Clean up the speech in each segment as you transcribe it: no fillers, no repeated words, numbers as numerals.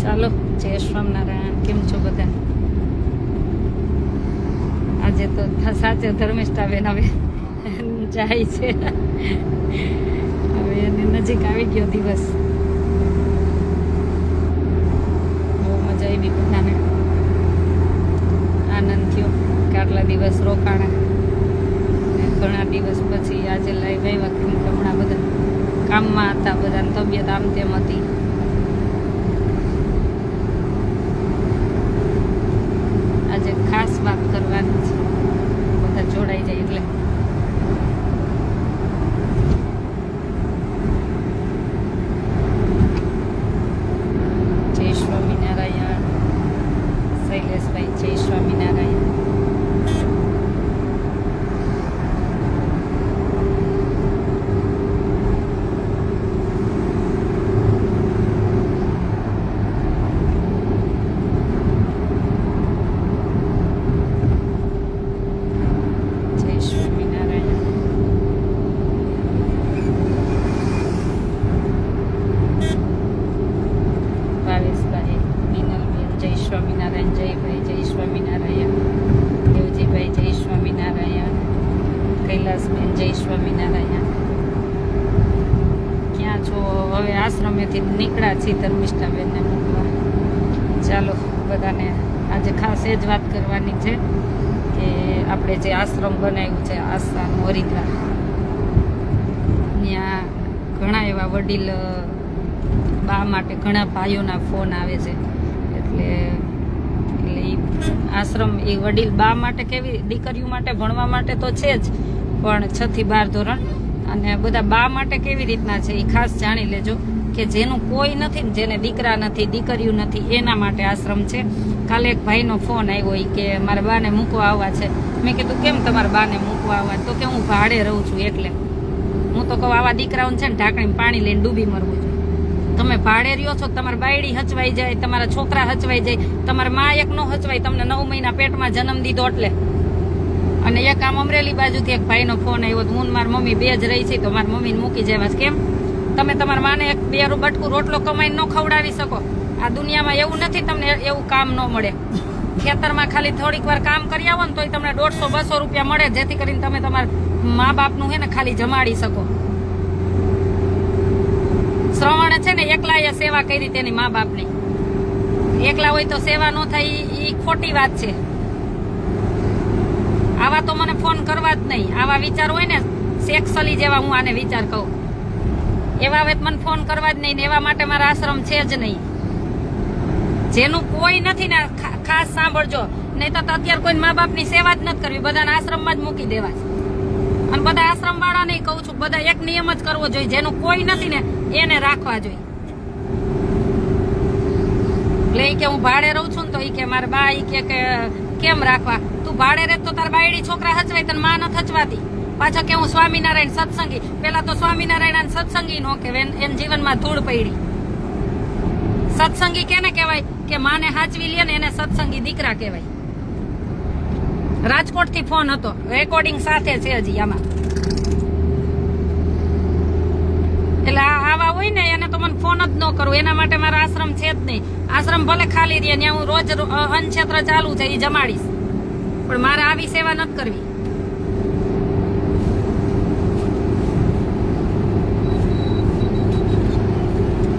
ચાલો, જય સ્વામિનારાયણ. કેમ છો બધા? આજે તો સાચે ધર્મિષ્ઠા બેન હવે જાય છે. હવે એને નજીક આવી ગયો દિવસ. બહુ મજા આવી, બધાને આનંદ થયો કે આટલા દિવસ રોકાણા. ઘણા દિવસ પછી આજે લાઈવ આવ્યા, કેમ કે હમણાં બધા કામમાં હતા, બધાની તબિયત આમ તેમ હતી. આજે ખાસ વાત કરવાની છે, બધા જોડાઈ જાય એટલે. જય સ્વામિનારાયણ. શૈલેષભાઈ, જય સ્વામિનારાયણ. સ્વામિનારાયણ, જયભાઈ, જય સ્વામિનારાયણ. દેવજીભાઈ, જય સ્વામિનારાયણ. કૈલાસબેન, જય સ્વામિનારાયણ. ક્યાં છો? હવે આશ્રમેથી નીકળ્યા છીએ ધર્મિષ્ઠાબેનને મૂકવા. ચાલો, બધાને આજે ખાસ એ જ વાત કરવાની છે કે આપણે જે આશ્રમ બનાવ્યું છે આસ્થાનું હરિદ્વાર, ત્યાં ઘણા એવા વડીલ બા માટે ઘણા ભાઈઓના ફોન આવે છે. એટલે આશ્રમ એ વડીલ બા માટે કેવી, દીકરીઓ માટે ભણવા માટે તો છે જ, પણ 6 થી 12 ધોરણ અને બધા બા માટે કેવી રીતના છે એ ખાસ જાણી લેજો કે જેનું કોઈ નથી ને, જેને દીકરા નથી, દીકરીઓ નથી, એના માટે આશ્રમ છે. કાલે એક ભાઈનો ફોન આવ્યો કે મારા બાને મૂકવા આવવા છે. મેં કીધું કેમ તમારા બાને મૂકવા આવવા? તો કે હું ભાડે રહું છું એટલે. હું તો કહું આવા દીકરાઓને છે ને ઢાંકણીમાં પાણી લઈને ડૂબી મરવું જોઈએ. તમે ભાડે રહ્યો છો, તમારા બાયડી હચવાઈ જાય, તમારા છોકરા હચવાઈ જાય, તમારા મા એક નો હચવાય, તમને 9 મહિના પેટમાં જન્મ દીધો એટલે. અને એક આમ અમરેલી બાજુથી એક ભાઈનો ફોન આવ્યો, હું ને મારી મમ્મી 2 જ રહી છે, તો મારી મમ્મીને મૂકી જાય. કેમ તમે તમારા માને એક 2 બટકું રોટલો કમાઈને ન ખવડાવી શકો? આ દુનિયામાં એવું નથી તમને એવું કામ ન મળે. ખેતરમાં ખાલી થોડીક વાર કામ કરી આવો ને તોય તમને 150-200 રૂપિયા મળે, જેથી કરીને તમે તમારા મા બાપનું છે ને ખાલી જમાડી શકો. શ્રવણે છે ને એકલા એ સેવા કરી તેની મા બાપની. એકલા હોય તો સેવા ન થાય, એ ખોટી વાત છે. આવા તો મને ફોન કરવા જ નહીં. આવા વિચાર હોય ને શેખ સલી જેવા, હું આને વિચાર કહું, એવા હવે મને ફોન કરવા જ નહીં ને. એવા માટે મારા આશ્રમ છે જ નહીં. જેનું કોઈ નથી ને ખાસ સાંભળજો, નહીં તો અત્યારે કોઈ મા બાપની સેવા જ નથી કરવી, બધાના આશ્રમમાં જ મૂકી દેવા છે. અને બધા આશ્રમ વાળા નહીં કહું છું, બધા એક નિયમ જ કરવો જોઈએ, જેનું કોઈ નથી ને એને રાખવા જોઈએ. એટલે કે હું ભાડે રહું છું ને તો કે મારા બા કે કેમ રાખવા? તું ભાડે રહે તો તાર બાયડી છોકરા હચવાય, તને માં નથી હચવાતી. પાછો કે હું સ્વામિનારાયણ સત્સંગી. પેલા તો સ્વામિનારાયણ સત્સંગી નો કહેવાય, એના જીવનમાં ધૂળ પડી. સત્સંગી કેને કહેવાય? કે માને હાચવી લે ને એને સત્સંગી દીકરા કહેવાય. રાજકોટ થી ફોન હતો, રેકોર્ડિંગ સાથે છે હજી આમાં. એટલે આવા હોય ને એને તો મને ફોન જ ન કરું. એના માટે મારા આશ્રમ છે જ નહીં. આશ્રમ ભલે ખાલી રહે, ત્યાં હું રોજ અન્નક્ષેત્ર ચાલુ છે એ જમાડીશ, પણ મારે આવી સેવા નથી કરવી.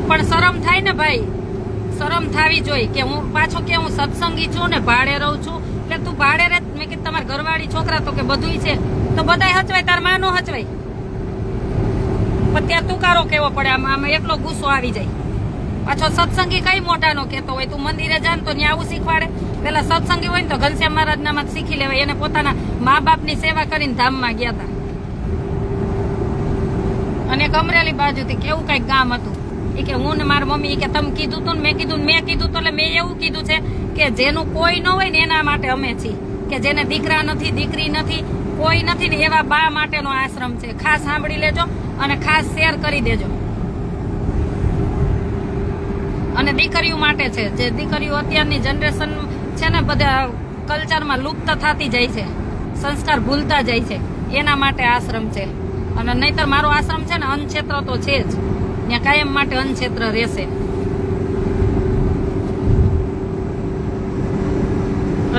પણ શરમ થાય ને ભાઈ, શરમ થાવી જોઈએ કે હું પાછો કે હું સત્સંગી છું ને ભાડે રહું છું. એટલે તું ભાડે રહે, મેં કીધું તમારા ઘરવાળી છોકરા તો કે બધુંય છે, તો બધાય હચવાય, તાર માં નો હચવાય. પણ ત્યાં તુકારો કેવો પડે, આમાં એટલો ગુસ્સો આવી જાય. પાછો સત્સંગી કઈ મોટા નો કેતો હોય, તું મંદિરે જા ને તો ત્યાં આવું શીખવાડે. પેલા સત્સંગી હોય ને તો ઘનશ્યામ મહારાજ નામાં શીખી લેવાય. એને પોતાના મા બાપની સેવા કરીને ધામમાં ગયા હતા. અને એક અમરેલી બાજુથી કેવું કઈક ગામ હતું, એ કે હું ને મારી મમ્મી કે તમે કીધું તું ને મેં કીધું તો એટલે મેં એવું કીધું છે કે જેનું કોઈ ન હોય ને એના માટે અમે છીએ, કે જેને દીકરા નથી, દીકરી નથી, કોઈ નથી ને એવા બા માટેનો આશ્રમ છે. ખાસ સાંભળી લેજો અને ખાસ શેર કરી દેજો. અને દીકરીઓ માટે છે, જે દીકરીઓ અત્યારની જનરેશન છે ને બધા કલ્ચરમાં લુપ્ત થતી જાય છે, સંસ્કાર ભૂલતા જાય છે, એના માટે આશ્રમ છે. અને નહીતર મારો આશ્રમ છે ને અન્નક્ષેત્ર તો છે જ, ત્યાં કાયમ માટે અન્નક્ષેત્ર રહેશે.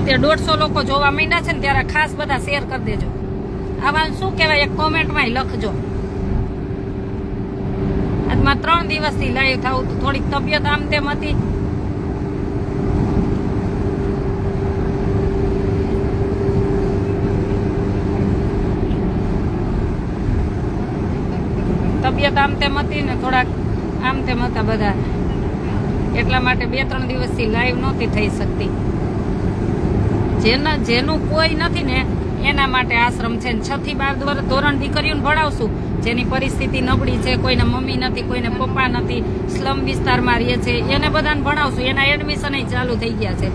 અત્યારે 150 લોકો જોવા માંડ્યા છે ને ત્યારે ખાસ બધા શેર કરી દેજો. આમાં શું કહેવાય, એક કોમેન્ટમાં લખજો. આજમાં 3 દિવસથી લાઈવ થાવું તો થોડીક તબિયત આમ તેમ હતી. તબિયત આમ તેમ હતી ને થોડાક આમ તેમ હતા બધા, એટલા માટે 2-3 દિવસથી લાઈવ નહોતી થઈ શકતી. જેનું કોઈ નથી ને એના માટે આશ્રમ છે. 6 થી 12 ધોરણ દીકરીઓને ભણાવશું. જેની પરિસ્થિતિ નબળી છે, કોઈને મમ્મી નથી, કોઈને પપ્પા નથી, સ્લમ વિસ્તારમાં રહે છે, એને બધાને ભણાવશું. એના એડમિશન ચાલુ થઈ ગયા છે.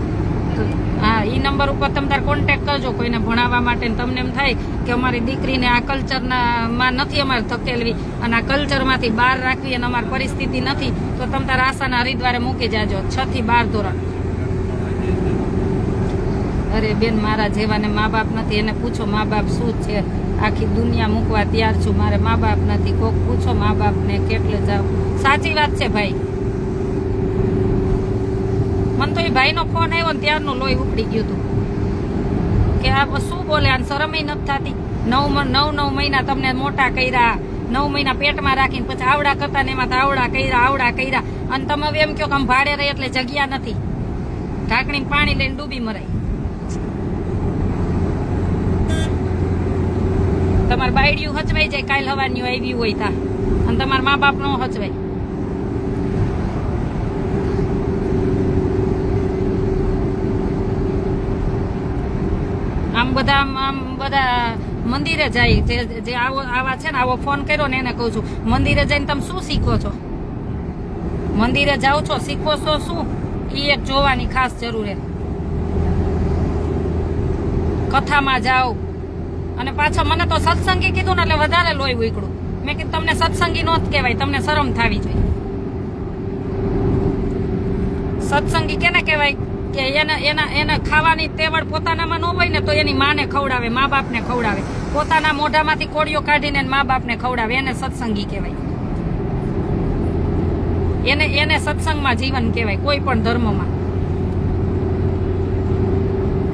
હા, એ નંબર ઉપર તમે તાર કોન્ટેક્ટ કરજો કોઈને ભણાવવા માટે. તમને એમ થાય કે અમારી દીકરીને આ કલ્ચરમાં નથી અમારે ધકેલવી અને આ કલ્ચરમાંથી બહાર રાખવી અને અમારી પરિસ્થિતિ નથી, તો તમે તારા આશાના હરિદ્વારે મૂકી જાજો. 6 થી 12 ધોરણ. અરે બેન, મારા જેવાને મા બાપ નથી, એને પૂછો મા બાપ શું છે. આખી દુનિયા મૂકવા તૈયાર છું, મારે મા બાપ નથી. કોક પૂછો મા બાપને કેટલે જાવ. સાચી વાત છે ભાઈ. મને તો એ ભાઈનો ફોન આવ્યો ને ત્યારનું લોહી ઉપડી ગયું હતું કે આ શું બોલે, આને શરમય નથી થતી. 9 મહિના તમને મોટા કર્યા, 9 મહિના પેટમાં રાખીને પછી આવડા કરતા ને એમાં આવડા કર્યા. અને તમે હવે એમ કહો કે આમ ભાડે રહે એટલે જગ્યા નથી. ઢાંકણી પાણી લઈને ડૂબી મરાય. તમારે બાયડિયું હચવાઈ જાય, કાલ હવાની આવી હોય તા, અને તમારા મા બાપ નો હચવાય. આમ બધા મંદિરે જાય જે આવા છે ને, આવો ફોન કર્યો ને એને કહું છું, મંદિરે જઈને તમે શું શીખો છો? મંદિરે જાઓ છો, શીખો છો શું? એ એક જોવાની ખાસ જરૂર છે. કથામાં જાઓ. અને પાછા મને તો સત્સંગી કીધું ને એટલે વધારે લોહી ઉકળું. મેં કીધું તમને સત્સંગી નો જ કહેવાય, તમને શરમ થવી જોઈએ. સત્સંગી કેને કહેવાય કે એને ખાવાની તેવડ પોતાનામાં ન હોય ને તો એની માને ખવડાવે, મા બાપને ખવડાવે. પોતાના મોઢામાંથી કોળીઓ કાઢીને મા બાપને ખવડાવે, એને સત્સંગી કહેવાય. એને સત્સંગમાં જીવન કહેવાય, કોઈ પણ ધર્મમાં.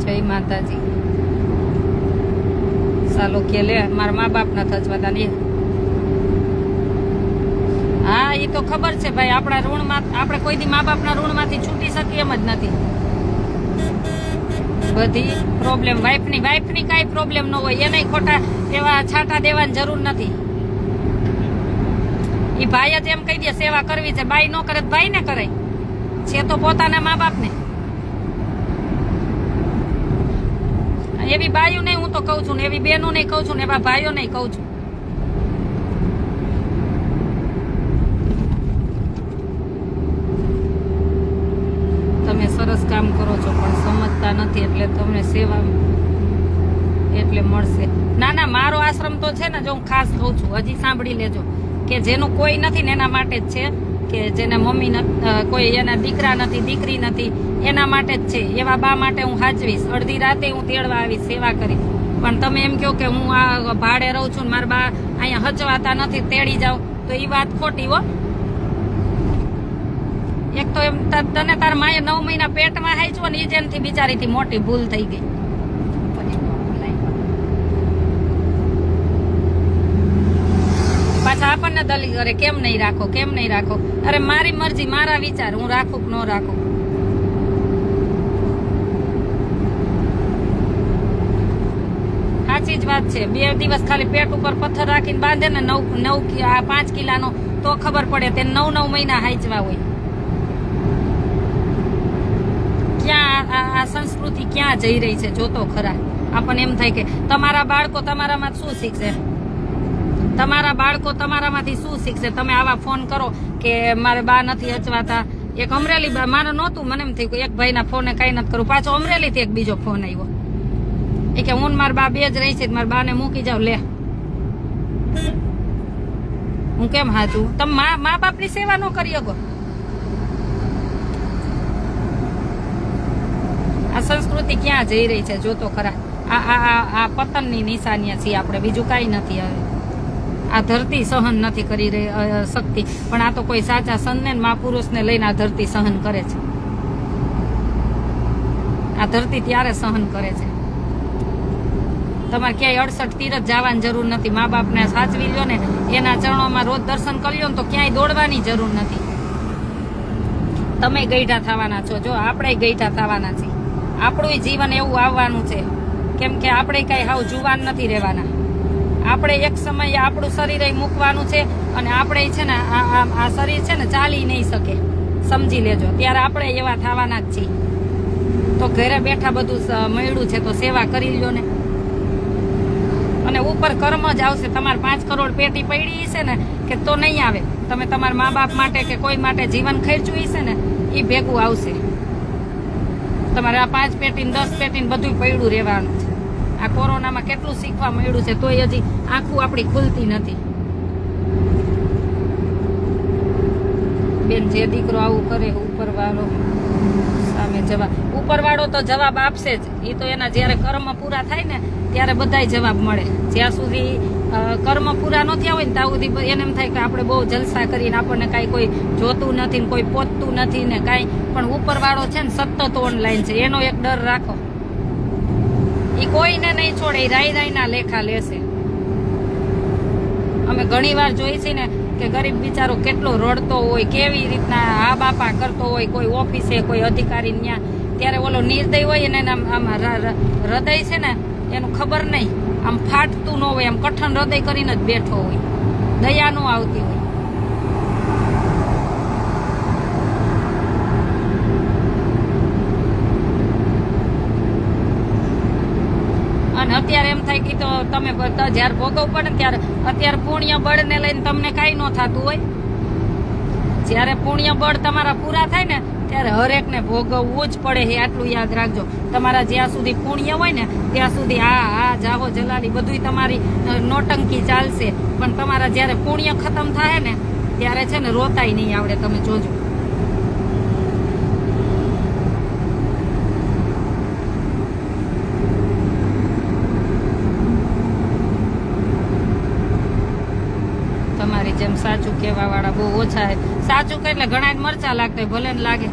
જય માતાજી. ચાલો કે લે, મારા મા બાપ ના થજવાતા ને. હા, એ તો ખબર છે ભાઈ. આપણા ઋણમાં આપણે કોઈ દી મા બાપના ઋણમાંથી છૂટી શકીએ એમ જ નથી. બધી પ્રોબ્લેમ વાઈફની કાંઈ પ્રોબ્લેમ ન હોય, એને ખોટા એવા છાંટા દેવાની જરૂર નથી. એ ભાઈ જ એમ કહી દે સેવા કરવી છે, બાઈ નો કરે ભાઈ ને કરાય છે તો પોતાના મા બાપને. એવી બાયું નહીં હું તો કઉ છું ને, એવી બેનો નહીં કઉ છું ને, એવા ભાઈઓ નહીં કઉ છું. તમે સરસ કામ કરો છો પણ સમજતા નથી, એટલે તમને સેવા એટલે મળશે. ના, મારો આશ્રમ તો છે ને, જો હું ખાસ કહું છું, હજી સાંભળી લેજો, કે જેનું કોઈ નથી ને એના માટે જ છે. કે જેને મમ્મી કોઈ એના દીકરા નથી, દીકરી નથી, એના માટે જ છે. એવા બા માટે હું હાજવીશ. અડધી રાતે હું તેડવા આવીશ, સેવા કરી. પણ તમે એમ કહો કે હું આ ભાડે રહું છું, મારા બા અહીંયા હચવાતા નથી, તેડી જાઉં, તો એ વાત ખોટી હો. એક તો એમ તને તાર માએ 9 મહિના પેટમાં હાચવો ને, એ જેનથી બિચારીથી મોટી ભૂલ થઈ ગઈ. પાછા આપણને દલીલ કરે, કેમ નહીં રાખો. અરે મારી મરજી, મારા વિચાર, હું રાખું કે ન રાખું. સાચી જ વાત છે. 2 દિવસ ખાલી પેટ ઉપર પથ્થર રાખીને બાંધે ને 5 કિલાનો, તો ખબર પડે તે 9 મહિના હાચવા હોય. ક્યાં આ સંસ્કૃતિ ક્યાં જઈ રહી છે જોતો ખરા. આપણને એમ થાય કે તમારા બાળકો તમારામાં શું શીખશે, તમારામાંથી શું શીખશે. તમે આવા ફોન કરો કે મારે બા નથી હચવાતા. એક અમરેલી બા, મારે નહોતું, મને એમ થયું કે એક ભાઈના ફોને કઈ નથી કરું. પાછો અમરેલીથી એક બીજો ફોન આવ્યો, એ કે હું મારા બા 2 જ રહી છે, મારા બાને મૂકી જાવ. લે, હું કેમ હાચું? તમે મા બાપની સેવા ન કરી શકો. આ સંસ્કૃતિ ક્યાં જઈ રહી છે જોતો ખરા. આ પતનની નિશાનીયા છીએ આપણે, બીજું કાંઈ નથી. હવે આ ધરતી સહન નથી કરી રહી શકતી, પણ આ તો કોઈ સાચા સંતને મહાપુરુષને લઈને આ ધરતી સહન કરે છે. આ આ ધરતી ત્યારે સહન કરે છે. તમારે ક્યાંય 68 તીરથ જવાની જરૂર નથી. મા બાપને સાચવી લ્યો ને, એના ચરણોમાં રોજ દર્શન કરી લ્યો ને, તો ક્યાંય દોડવાની જરૂર નથી. તમે ગઈઢા થવાના છો, જો આપણે ગઈઢા થવાના છીએ. આપણું જીવન એવું આવવાનું છે, કેમ કે આપણે કઈ હાવ જુવાન નથી રહેવાના. આપણે એક સમયે આપણું શરીર મૂકવાનું છે, અને આપણે છે ને આ શરીર છે ને ચાલી નહીં શકે, સમજી લેજો. ત્યારે આપણે એવા થવાના જ છીએ. તો ઘરે બેઠા બધું મળ્યું છે તો સેવા કરી લ્યો ને. અને ઉપર કર્મ જ આવશે. તમારે 5 કરોડ પેટી પડી છે ને કે તો નહીં આવે. તમે તમારા મા બાપ માટે કે કોઈ માટે જીવન ખર્ચ્યું છે ને, એ ભેગું આવશે. તમારે આ 5 પેટી 10 પેટી બધું પડ્યું રહેવાનું છે. આ કોરોનામાં કેટલું શીખવા મળ્યું છે, તોય હજી આંખું આપણી ખુલતી નથી. બેન, જે દીકરો આવું કરે, ઉપરવાળો સામે ઉપરવાળો તો જવાબ આપશે જ. એ તો એના જ્યારે કર્મ પૂરા થાય ને ત્યારે બધાય જવાબ મળે. જ્યાં સુધી કર્મ પૂરા ન થયા હોય ને ત્યાં સુધી એને એમ થાય કે આપણે બહુ જલસા કરીને આપણને કાંઈ કોઈ જોતું નથી ને કોઈ પોતતું નથી ને કાંઈ. પણ ઉપરવાળો છે ને સતત ઓનલાઈન છે, એનો એક ડર રાખો. એ કોઈને નહીં છોડે, એ રાયના લેખા લેશે. અમે ઘણી વાર જોઈ છે ને કે ગરીબ બિચારો કેટલો રડતો હોય, કેવી રીતના આ બાપા કરતો હોય, કોઈ ઓફિસે કોઈ અધિકારી ત્યાં. ત્યારે ઓલો નિર્દય હોય ને આમ હૃદય છે ને એનું ખબર નહીં, આમ ફાટતું ન હોય, આમ કઠણ હૃદય કરીને જ બેઠો હોય, દયા ન આવતી હોય. અને અત્યારે એમ થાય કે તો તમે જયારે ભોગવવું પડે ને ત્યારે અત્યારે પુણ્ય બળ ને લઈને તમને કઈ ન થતું હોય. જયારે પુણ્ય બળ તમારા પૂરા થાય ને ત્યારે હરેક ને ભોગવવું જ પડે. આટલું યાદ રાખજો. તમારા જ્યાં સુધી પુણ્ય હોય ને ત્યાં સુધી આ જાહો જલાલી બધું તમારી નોટંકી ચાલશે. પણ તમારા જયારે પુણ્ય ખતમ થાય ને ત્યારે છે ને રોતાય નહીં આવડે. તમે જોજો. તમારી જેમ સાચું કહેવા વાળા બહુ ઓછા છે. સાચું કે એટલે ઘણા મરચા લાગતા ભલે ને લાગે.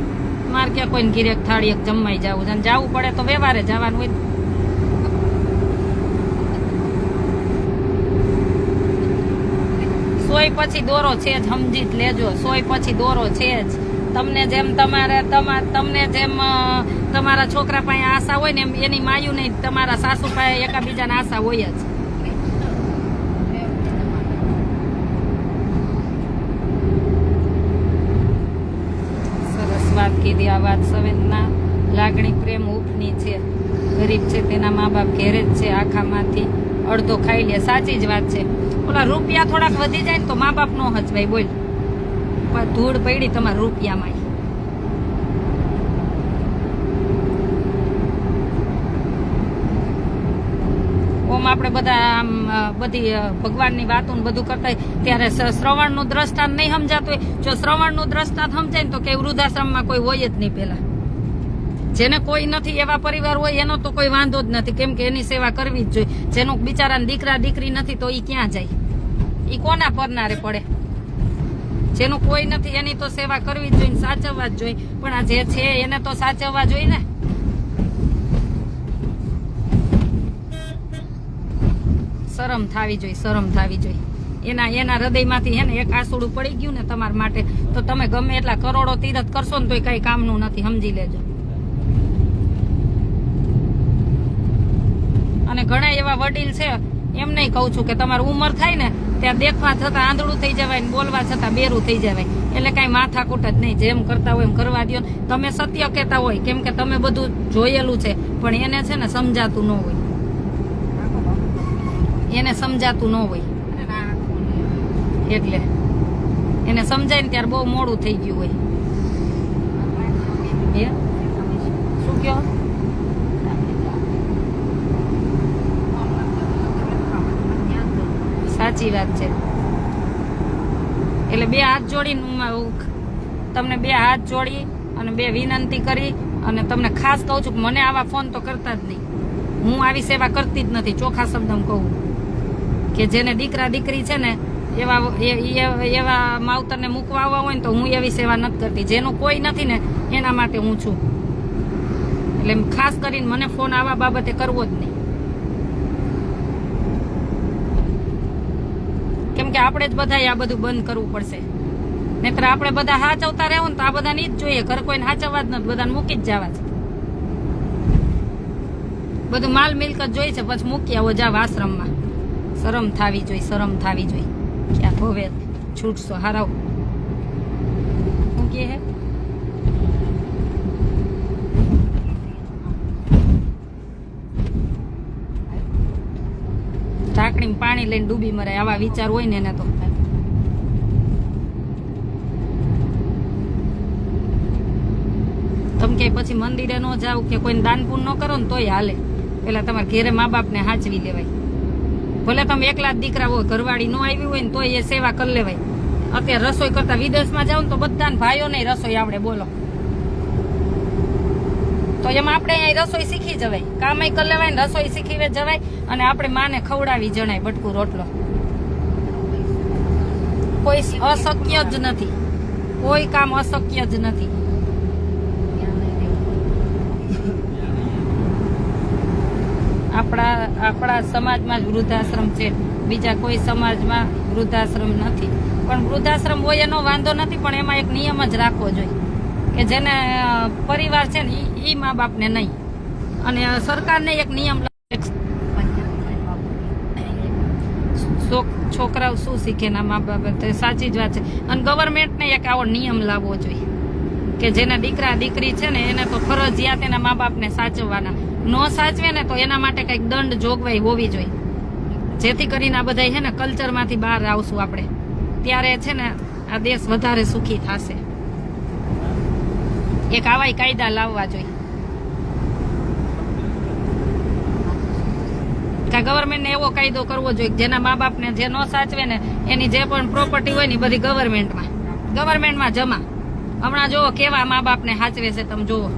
મારે ક્યાં કોઈને ગીરેક થાળી જમવાઈ જવું છે, જવું પડે તો વ્યવહારે જવાનું હોય. સોય પછી દોરો છે જ, સમજી જ લેજો. સોય પછી દોરો છે જ. તમને જેમ તમને જેમ તમારા છોકરા પાસે આશા હોય ને એમ એની માયું નહીં તમારા સાસુ પાસે એકાબીજાને આશા હોય જ. વાત કીધી. આ વાત સંવેદના, લાગણી, પ્રેમ ઉપની છે. ગરીબ છે તેના મા બાપ ઘેરે જ છે, આખામાંથી અડધો ખાઈ લે. સાચી જ વાત છે. ઓલા રૂપિયા થોડાક વધી જાય ને તો મા બાપ નો હચવાય. બોલ, ધૂળ પડી તમારા રૂપિયામાં. ઓમ આપણે બધા આમ બધી ભગવાનની વાતો બધું કરતા ત્યારે શ્રવણનું દ્રષ્ટાંત નહીં સમજાતું હોય. જો શ્રવણનું દ્રષ્ટાંત સમજાય ને તો કે વૃદ્ધાશ્રમમાં કોઈ હોય જ નહીં. પેલા જેને કોઈ નથી એવા પરિવાર હોય એનો તો કોઈ વાંધો જ નથી, કેમ કે એની સેવા કરવી જ જોઈએ. જેનું બિચારાને દીકરા દીકરી નથી તો એ ક્યાં જાય? એ કોના પરનારે પડે? જેનું કોઈ નથી એની તો સેવા કરવી જ જોઈએ, સાચવવા જ જોઈએ. પણ આ જે છે એને તો સાચવવા જોઈએ ને. શરમ થાવી જોઈએ, શરમ થાવી જોઈએ. એના હૃદયમાંથી હે ને એક આસુડું પડી ગયું ને તમારા માટે તો તમે ગમે એટલા કરોડો તીરથ કરશો ને તોય કઈ કામનું નથી, સમજી લેજો. અને ઘણા એવા વડીલ છે એમ નહીં કહું છું કે તમારી ઉંમર થાય ને ત્યાં દેખવા છતાં આંધળું થઈ જવાય ને બોલવા છતાં બેરું થઈ જવાય. એટલે કઈ માથાકૂટ જ નહીં. જેમ કરતા હોય એમ કરવા દો. તમે સત્ય કહેતા હોય કેમ કે તમે બધું જોયેલું છે, પણ એને છે ને સમજાતું ન હોય. એને સમજાતું ન હોય એટલે એને સમજાય ને ત્યારે બહુ મોડું થઈ ગયું હોય. શું કહો? સાચી વાત છે. એટલે બે હાથ જોડીને તમને બે હાથ જોડી અને બે વિનંતી કરી અને તમને ખાસ કહું છું કે મને આવા ફોન તો કરતા જ નહીં. હું આવી સેવા કરતી જ નથી. ચોખ્ખા શબ્દમાં કહું કે જેને દીકરા દીકરી છે ને એવા માવતરને મૂકવા આવવા હોય ને તો હું એવી સેવા નથી કરતી. જેનું કોઈ નથી ને એના માટે હું છું. એટલે ખાસ કરીને મને ફોન આવા બાબતે કરવો જ નહીં, કેમ કે આપણે જ બધાએ આ બધું બંધ કરવું પડશે. નહીતર આપણે બધા હાચવતા રહેવું ને તો આ બધાને જ જોઈએ. ઘર કોઈને હાચવવા જ નથી, બધાને મૂકી જ જવા છે. બધું માલ મિલકત જોઈ છે પછી મૂકી આવો જાવ આશ્રમમાં. શરમ થાવી જોઈએ, શરમ થાવી જોઈએ. ક્યાં હવે છૂટશો હારાવ મૂકીએ હે. ઢાંકણીમાં પાણી લઈને ડૂબી મરાય આવા વિચાર હોય ને એને તો. તમે કે પછી મંદિરે ન જાવ કે કોઈને દાન પુણ ન કરો ને તોય હાલે. પેલા તમારા ઘેરે મા બાપને હાચવી લેવાય. ભલે તમે એકલા જ દીકરા હોય, ઘરવાળી ન આવી હોય ને તોય એ સેવા કરી લેવાય. અત્યારે રસોઈ કરતા વિદેશમાં જાવ ને તો બધાને ભાઈઓને રસોઈ આવડે, બોલો તો એમાં આપણે અહીંયા રસોઈ શીખી જવાય, કામય કરી લેવાય ને રસોઈ શીખી જવાય, અને આપણે માને ખવડાવી જણાય બટકું રોટલો. કોઈ અશક્ય જ નથી, કોઈ કામ અશક્ય જ નથી. આપણા સમાજમાં જ વૃદ્ધાશ્રમ છે, બીજા કોઈ સમાજમાં વૃદ્ધાશ્રમ નથી. પણ વૃદ્ધાશ્રમ હોય એનો વાંધો નથી, પણ એમાં એક નિયમ જ રાખવો જોઈએ કે જેને પરિવાર છે ને એ મા બાપને નહીં. અને સરકારને એક નિયમ, છોકરાઓ શું શીખે ના મા બાપ, સાચી જ વાત છે. અને ગવર્મેન્ટને એક આવો નિયમ લાવવો જોઈએ કે જેના દીકરા દીકરી છે ને એને તો ફરજિયાત એના મા બાપને સાચવવાના. ન સાચવે ને તો એના માટે કંઈક દંડ જોગવાઈ હોવી જોઈએ, જેથી કરીને આ બધા છે ને કલ્ચરમાંથી બહાર આવશું આપણે, ત્યારે છે ને આ દેશ વધારે સુખી થશે. એક આવાય કાયદા લાવવા જોઈએ કે ગવર્મેન્ટને એવો કાયદો કરવો જોઈએ જેના મા બાપને જે ન સાચવે ને એની જે પણ પ્રોપર્ટી હોય ને બધી ગવર્મેન્ટમાં જમા. હમણાં જોવો કેવા મા બાપને સાચવે છે, તમે જોવો.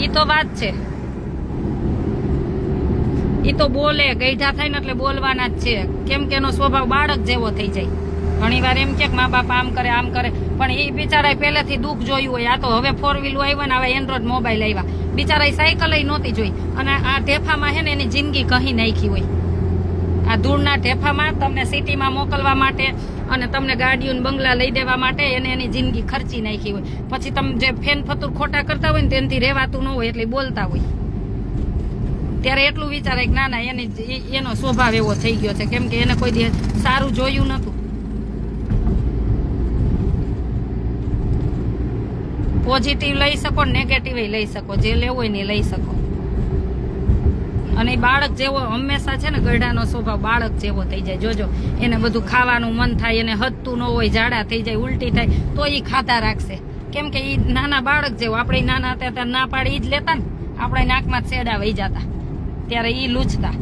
ઈ તો વાત છે, ઈ તો બોલે, ગઈઢા થાય ને એટલે બોલવાના જ છે, કેમ કે એનો સ્વભાવ બાળક જેવો થઈ જાય. ઘણી વાર એમ કે મા બાપ આમ કરે પણ એ બિચારા પહેલેથી દુઃખ જોયું હોય. આ તો હવે 4 વ્હીલ આવ્યા ને હવે એન્ડ્રોઈડ મોબાઈલ આવ્યા, બિચારા સાયકલ નહોતી જોઈ, અને આ ઢેફામાં છે ને એની જિંદગી કહી નાખી હોય. આ ધૂળના ઢેફામાં તમને સિટીમાં મોકલવા માટે અને તમને ગાડીઓ બંગલા લઈ દેવા માટે એને એની જિંદગી ખર્ચી નાખી હોય. પછી તમે જે ફેન ફતુર ખોટા કરતા હોય ને તેનાથી રહેવાતું ન હોય એટલે બોલતા હોય, ત્યારે એટલું વિચારે કે ના એનો સ્વભાવ એવો થઈ ગયો છે, કેમ કે એને કોઈ દિવસ સારું જોયું નતું. પોઝિટિવ લઈ શકો, નેગેટિવ લઈ શકો, જે લેવું હોય ને લઈ શકો. અને બાળક જેવો હંમેશા છે ને ગઢાનો સ્વભાવ બાળક જેવો થઈ જાય. જોજો એને બધું ખાવાનું મન થાય, એને હદતું ન હોય, ઝાડા થઈ જાય, ઉલટી થાય તો એ ખાતા રાખશે, કેમ કે એ નાના બાળક જેવો. આપણે નાના હતા ત્યારે ના પાડી જ લેતા ને, આપણે નાકમાં જ સેડા વહી જતા, ત્યારે એ લૂછતા.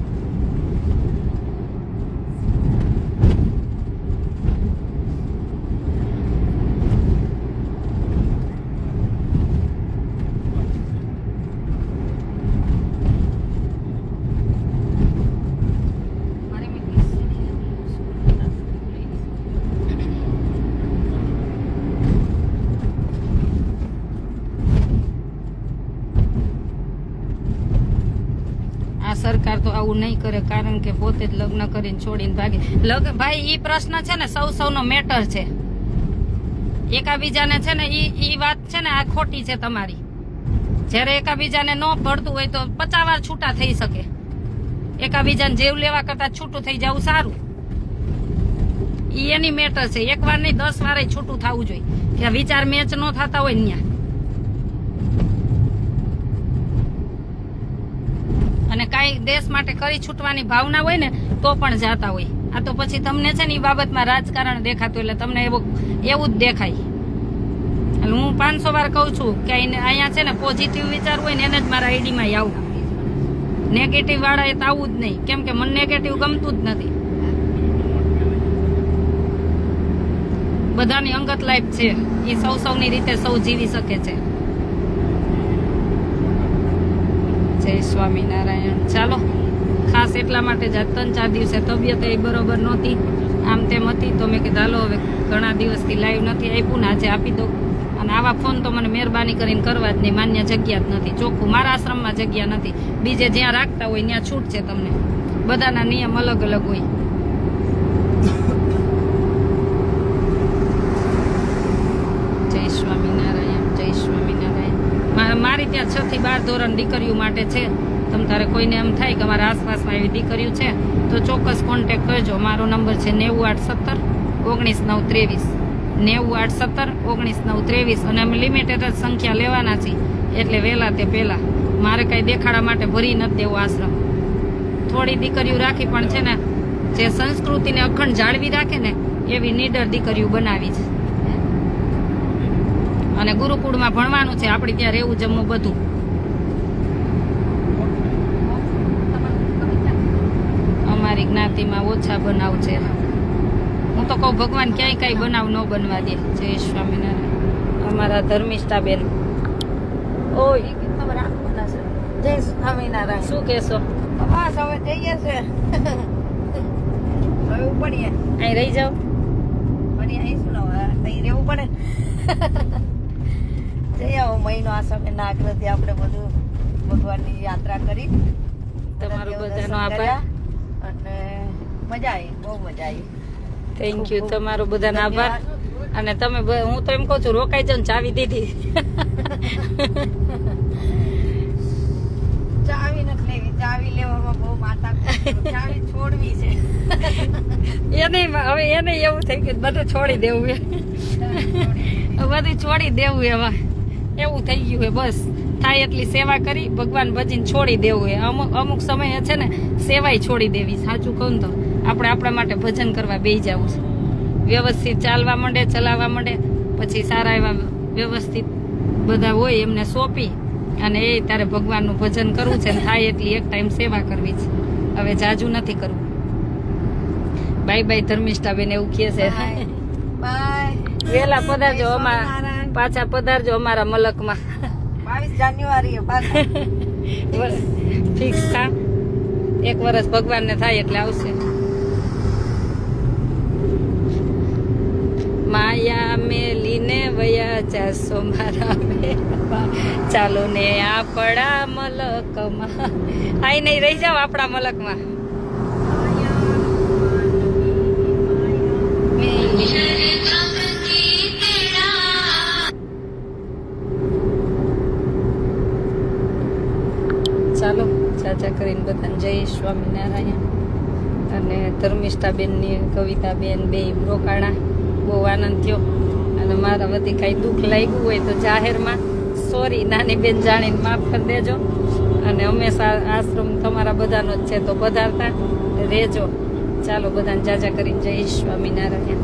સરકાર તો આવું નહીં કરે, કારણ કે પોતે જ લગ્ન કરીને છોડીને ભાગે. ભાઈ ઈ પ્રશ્ન છે ને સૌનો મેટર છે. એકાબીજાને છે ને ઈ વાત છે ને આ ખોટી છે તમારી. જ્યારે એકાબીજાને ન પડતું હોય તો 50 વાર છૂટા થઈ શકે. એકાબીજાને જેવ લેવા કરતા છૂટું થઈ જવું સારું. ઈ એની મેટર છે. એક વાર નહીં 10 વાર છૂટું થવું જોઈએ કે વિચાર મેચ ન થતા હોય ત્યાં. અને કાંઈ દેશ માટે કરી છૂટવાની ભાવના હોય ને તો પણ જાતા હોય. આ તો પછી તમને છે ને એ બાબતમાં રાજકારણ દેખાતું એટલે તમને એવું જ દેખાય. એટલે હું 500 વાર કહું છું કે અહીંયા છે ને પોઝિટિવ વિચાર હોય ને એને જ મારા આઈડીમાં આવું. નેગેટિવ વાળા એ તો આવું જ નહીં, કેમ કે મને નેગેટિવ ગમતું જ નથી. બધાની અંગત લાઈફ છે, એ સૌની રીતે સૌ જીવી શકે છે. જય સ્વામિનારાયણ. ચાલો, ખાસ એટલા માટે જ 3-4 દિવસે તબિયત એ બરોબર નહોતી આમ તેમ હતી તો મેં કીધું હાલો હવે ઘણા દિવસથી લાઈવ નથી આપ્યું ને આજે આપી દો. અને આવા ફોન તો મને મહેરબાની કરીને કરવા જ નહીં, માન્ય જગ્યા જ નથી, ચોખ્ખું મારા આશ્રમમાં જગ્યા નથી. બીજે જ્યાં રાખતા હોય ત્યાં છૂટ છે તમને, બધાના નિયમ અલગ અલગ હોય. જય સ્વામિનારાયણ, જય સ્વામિનારાયણ. મારી ત્યાં 6 થી 12 ધોરણ દીકરીઓ માટે છે. તમ તારે કોઈને એમ થાય કે અમારા આસપાસમાં એવી દીકરીઓ છે તો ચોક્કસ કોન્ટેક કરજો. મારો નંબર છે 9817 19 923 9817 19 923. અને અમે લિમિટેડ જ સંખ્યા લેવાના છીએ, એટલે વહેલા તે પહેલા. મારે કાંઈ દેખાડા માટે ભરી નથી દેવો આશ્રમ. થોડી દીકરીઓ રાખી પણ છે ને જે સંસ્કૃતિને અખંડ જાળવી રાખે ને એવી નીડર દીકરીઓ બનાવી છે. અને ગુરુકુળમાં ભણવાનું છે, આપણે ત્યાં રહેવું જમવું બધું. અમારી જ્ઞાતિમાં ઓછા બનાવ છે. હું તો કહું ભગવાન ક્યાંય કઈ બનાવ ન બનવા દે. જય સ્વામિનારાયણ. અમારા ધર્મિષ્ઠાબેન. ઓય જય સ્વામિનારાયણ. શું કહેશો? બસ હવે જઈએ છે, હવે ઉપડીએ. અહીં રહી જાઓ. પણ અહીં શું અહીં રહેવું પડે. જઈ આવો મહિનો આ સમય ના આગ્રહથી આપણે બધું ભગવાનની યાત્રા કરી. તમારો બધા બધાનો દર્શન આભાર. કર્યા અને મજા આવી, બહુ મજા આવી. થેન્ક યુ, તમારો બધાનો આભાર. અને તમે હું તો એમ કહું છું રોકાઈ જાવ ને ચાવી દીધી. ચાવી નથી લેવી, ચાવી લેવામાં બહુ માતા, ચાવી છોડવી છે. એને હવે એને એવું થઈ ગયું બધું છોડી દેવું એ બધું છોડી દેવું એવા એવું થઈ ગયું હે. બસ થાય એટલી સેવા કરી ભગવાન ભજીને છોડી દેવું હે. અમુક સમયે છે ને સેવાય છોડી દેવી. સાચું કહું તો આપણે આપણા માટે ભજન કરવા બેસી જવું છે. વ્યવસ્થિત ચાલવા માંડે, ચલાવવા માંડે, પછી સારા એવા વ્યવસ્થિત બધા હોય એમને સોંપી અને એ તારે ભગવાનનું ભજન કરવું છે. થાય એટલી એક ટાઈમ સેવા કરવી છે. હવે જાજુ નથી કરવું. બાય બાય ધર્મિષ્ઠાબેન એવું કહે છે. બાય. વેલા પધારજો, પાછા પધારજો અમારા મલકમાં. 22 જાન્યુઆરીએ પાછા ફિક્સ થા. 1 વર્ષ ભગવાનને થાય એટલે આવશે. માયા મેલીને વયા જાશો મારા મેળવા, ચાલો ને આપણા મલકમાં. આઈ નહીં રહી જાવ આપણા મલકમાં. ચાલો ચાચા કરીને બધાને જય સ્વામિનારાયણ. અને ધર્મિષ્ઠાબેનની કવિતાબેન બે રોકાણા, બહુ આનંદ થયો. અને મારા વતી કાંઈ દુઃખ લાગ્યું હોય તો જાહેરમાં સોરી નાની બેન જાણીને માફ કરી દેજો. અને હંમેશા આશ્રમ તમારા બધાનો જ છે તો પધારતા રહેજો. ચાલો બધાને ચાચા કરીને જય સ્વામિનારાયણ.